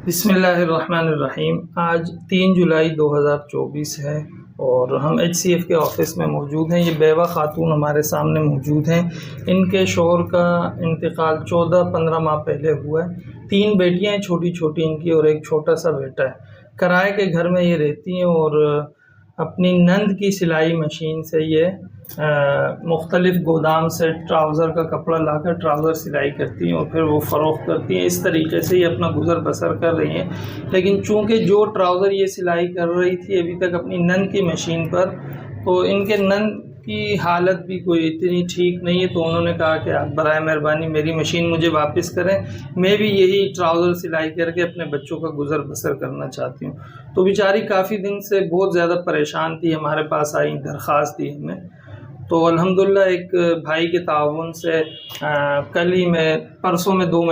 بسم اللہ الرحمن الرحیم۔ آج 3 جولائی 2024 ہے اور ہم HCF کے آفس میں موجود ہیں۔ یہ بیوہ خاتون ہمارے سامنے موجود ہیں۔ ان کے شوہر کا انتقال 14-15 ماہ پہلے ہوا ہے۔ 3 بیٹیاں ہیں چھوٹی چھوٹی ان کی اور ایک چھوٹا سا بیٹا ہے۔ کرائے کے گھر میں یہ رہتی ہیں اور اپنی نند کی سلائی مشین سے یہ مختلف گودام سے ٹراؤزر کا کپڑا لا کر ٹراؤزر سلائی کرتی ہیں اور پھر وہ فروخت کرتی ہیں۔ اس طریقے سے یہ اپنا گزر بسر کر رہی ہیں، لیکن چونکہ جو ٹراؤزر یہ سلائی کر رہی تھی ابھی تک اپنی نند کی مشین پر، تو ان کے نند کی حالت بھی کوئی اتنی ٹھیک نہیں ہے، تو انہوں نے کہا کہ آپ برائے مہربانی میری مشین مجھے واپس کریں، میں بھی یہی ٹراؤزر سلائی کر کے اپنے بچوں کا گزر بسر کرنا چاہتی ہوں۔ تو بیچاری کافی دن سے بہت زیادہ پریشان تھی، ہمارے پاس آئی، درخواست دی ہمیں، تو الحمدللہ ایک بھائی کے تعاون سے کل ہی میں پرسوں میں 2